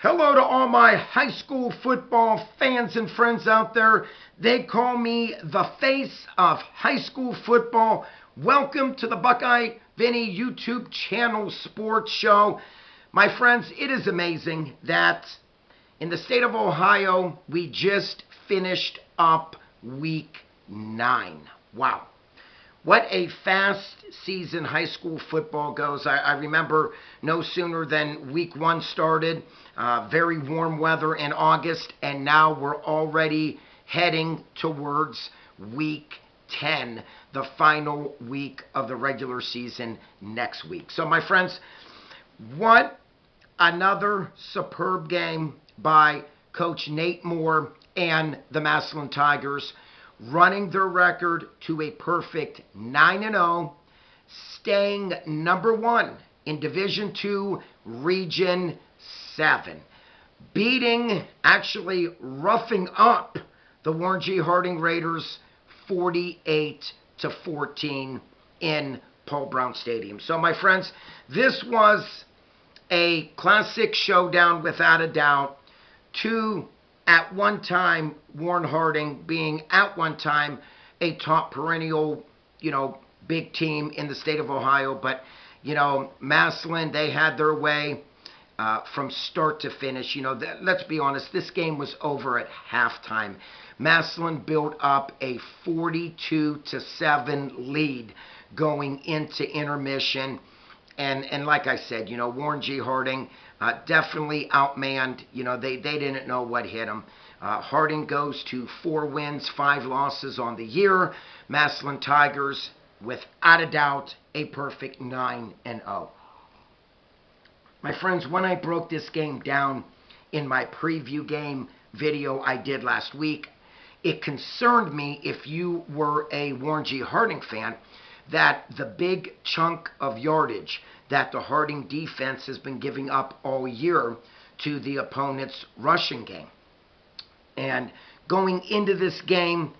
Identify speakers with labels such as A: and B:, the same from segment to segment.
A: Hello to all my high school football fans and friends out there. They call me the face of high school football. Welcome to the Buckeye Vinny YouTube channel sports show. My friends, it is amazing that in the state of Ohio, we just finished up week 9. Wow. What a fast season high school football goes. I remember no sooner than week 1 started. Very warm weather in August, and now we're already heading towards week 10, the final week of the regular season next week. So, my friends, what another superb game by Coach Nate Moore and the Massillon Tigers, running their record to a perfect 9-0, staying number 1 in Division II, Region 7. Beating, actually roughing up the Warren G. Harding Raiders 48-14 in Paul Brown Stadium. So, my friends, this was a classic showdown without a doubt. Two, at one time, Warren Harding being at one time a top perennial, big team in the state of Ohio. But, Massillon, they had their way from start to finish. Let's be honest, this game was over at halftime. Massillon built up a 42-7 lead going into intermission. And like I said, Warren G. Harding definitely outmanned. They didn't know what hit them. Harding goes to 4 wins, 5 losses on the year. Massillon Tigers, without a doubt, a perfect 9-0. My friends, when I broke this game down in my preview game video I did last week, it concerned me, if you were a Warren G. Harding fan, that the big chunk of yardage that the Harding defense has been giving up all year to the opponent's rushing game. And going into this game,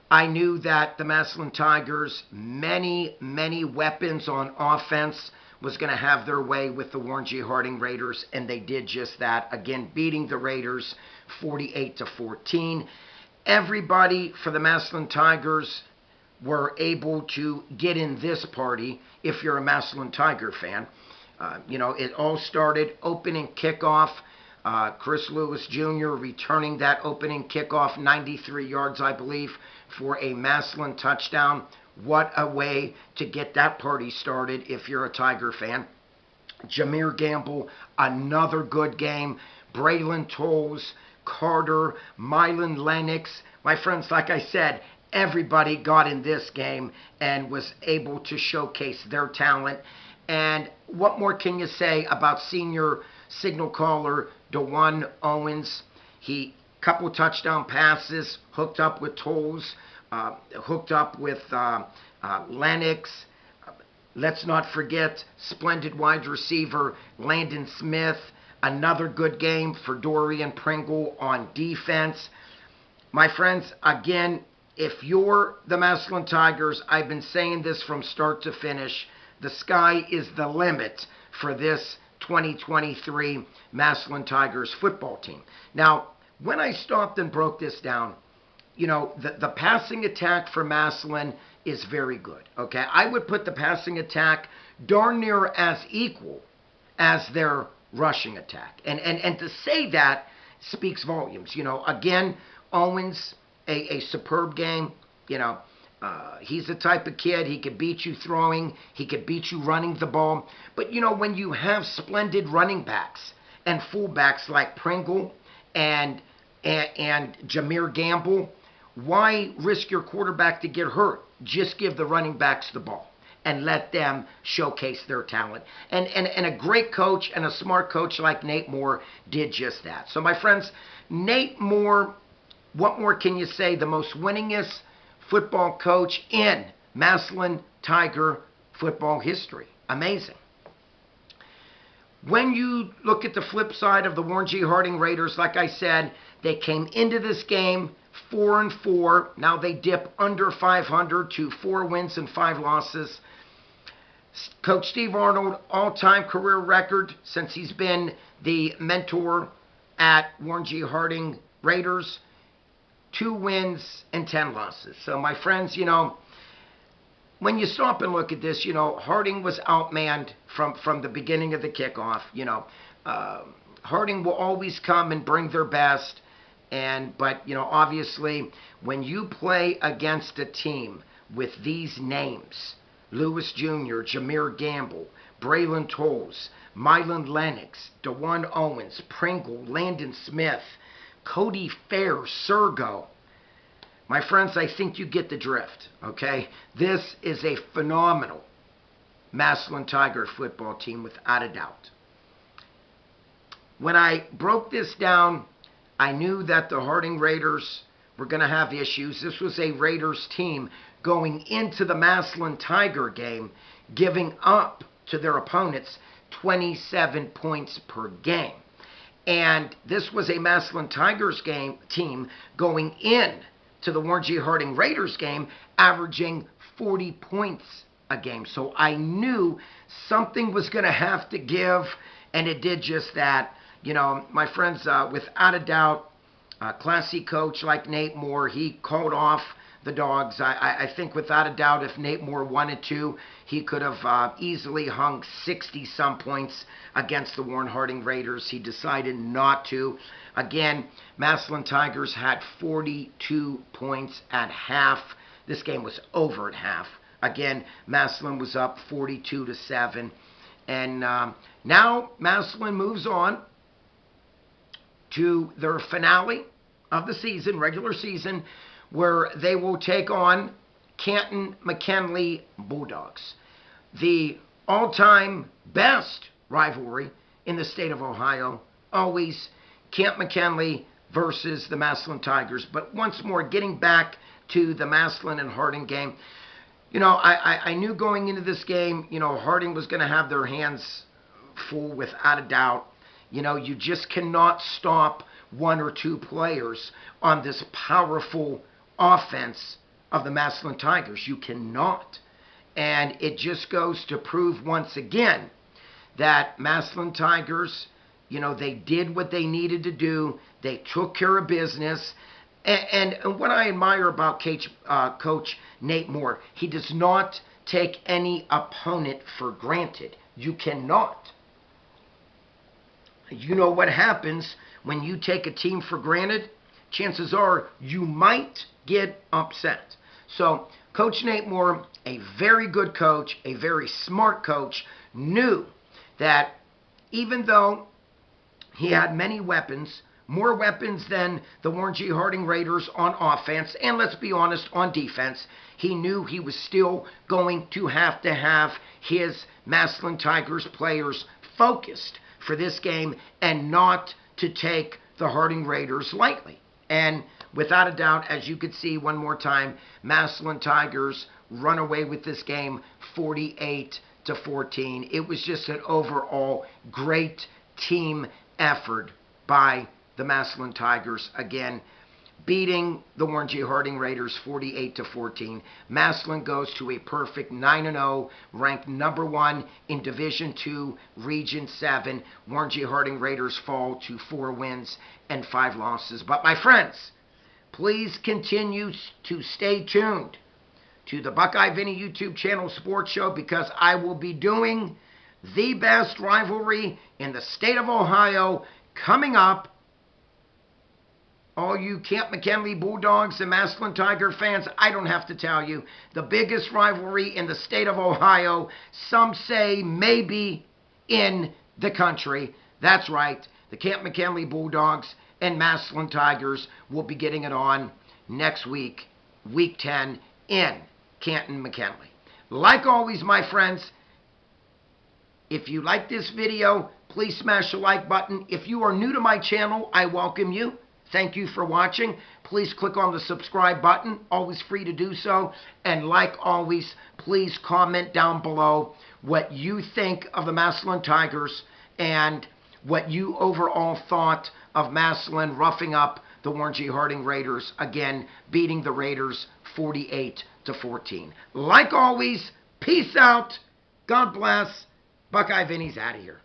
A: I knew that the Massillon Tigers, many weapons on offense, was going to have their way with the Warren G. Harding Raiders, and they did just that. Again, beating the Raiders 48-14. Everybody for the Massillon Tigers were able to get in this party if you're a Massillon Tiger fan. It all started opening kickoff. Chris Lewis Jr. returning that opening kickoff, 93 yards, I believe, for a Massillon touchdown. What a way to get that party started if you're a Tiger fan. Jameer Gamble, another good game. Braylon Tolles, Carter, Mylan Lennox. My friends, like I said, everybody got in this game and was able to showcase their talent. And what more can you say about senior signal caller DeJuan Owens? He couple touchdown passes, hooked up with Tolles, hooked up with Lennox. Let's not forget splendid wide receiver Landon Smith. Another good game for Dorian Pringle on defense. My friends, again, if you're the Massillon Tigers, I've been saying this from start to finish, the sky is the limit for this 2023 Massillon Tigers football team. Now, when I stopped and broke this down, the passing attack for Massillon is very good, okay? I would put the passing attack darn near as equal as their rushing attack. And to say that speaks volumes. Again, Owens, a superb game. He's the type of kid, he could beat you throwing, he could beat you running the ball. But, when you have splendid running backs and fullbacks like Pringle and Jameer Gamble, why risk your quarterback to get hurt? Just give the running backs the ball and let them showcase their talent. And a great coach and a smart coach like Nate Moore did just that. So, my friends, Nate Moore, what more can you say? The most winningest football coach in Massillon Tiger football history. Amazing. When you look at the flip side of the Warren G. Harding Raiders, like I said, they came into this game 4-4. Now they dip under 500 to 4 wins and 5 losses. Coach Steve Arnold, all-time career record since he's been the mentor at Warren G. Harding Raiders, 2 wins and 10 losses. So, my friends, when you stop and look at this, Harding was outmanned from the beginning of the kickoff. Harding will always come and bring their best. But obviously, when you play against a team with these names, Lewis Jr., Jameer Gamble, Braylon Tolles, Mylan Lennox, DeJuan Owens, Pringle, Landon Smith, Cody Fair, Sergo. My friends, I think you get the drift, okay? This is a phenomenal Massillon Tiger football team, without a doubt. When I broke this down, I knew that the Harding Raiders were going to have issues. This was a Raiders team going into the Massillon Tiger game, giving up to their opponents 27 points per game. And this was a Massillon Tigers team going in to the Warren G. Harding Raiders game, averaging 40 points a game. So I knew something was going to have to give, and it did just that. My friends, without a doubt, a classy coach like Nate Moore, he called off the Dogs. I think without a doubt, if Nate Moore wanted to, he could have easily hung 60-some points against the Warren Harding Raiders. He decided not to. Again, Massillon Tigers had 42 points at half. This game was over at half. Again, Massillon was up 42-7. And now Massillon moves on to their finale of the season, regular season, where they will take on Canton McKinley Bulldogs, the all-time best rivalry in the state of Ohio. Always Canton McKinley versus the Massillon Tigers. But once more, getting back to the Massillon and Harding game, I knew going into this game, Harding was going to have their hands full, without a doubt. You just cannot stop 1 or 2 players on this powerful offense of the Massillon Tigers. You cannot. And it just goes to prove once again that Massillon Tigers, they did what they needed to do. They took care of business. And what I admire about Coach Nate Moore, he does not take any opponent for granted. You cannot. You know what happens when you take a team for granted? Chances are you might get upset. So Coach Nate Moore, a very good coach, a very smart coach, knew that even though he had many weapons, more weapons than the Warren G. Harding Raiders on offense, and let's be honest, on defense, he knew he was still going to have his Massillon Tigers players focused for this game and not to take the Harding Raiders lightly. And without a doubt, as you could see one more time, Massillon Tigers run away with this game 48-14. It was just an overall great team effort by the Massillon Tigers. Again, beating the Warren G. Harding Raiders 48-14. Massillon goes to a perfect 9-0, ranked number 1 in Division II, Region 7. Warren G. Harding Raiders fall to 4 wins and 5 losses. But my friends, please continue to stay tuned to the Buckeye Vinny YouTube channel sports show, because I will be doing the best rivalry in the state of Ohio coming up. All you Camp McKinley Bulldogs and Massillon Tiger fans, I don't have to tell you, the biggest rivalry in the state of Ohio, some say maybe in the country. That's right, the Camp McKinley Bulldogs and Massillon Tigers will be getting it on next week, Week 10 in Canton McKinley. Like always, my friends, if you like this video, please smash the like button. If you are new to my channel, I welcome you. Thank you for watching. Please click on the subscribe button. Always free to do so. And like always, please comment down below what you think of the Massillon Tigers and what you overall thought of Massillon roughing up the Warren G. Harding Raiders, again, beating the Raiders 48-14. Like always, peace out. God bless. Buckeye Vinny's out of here.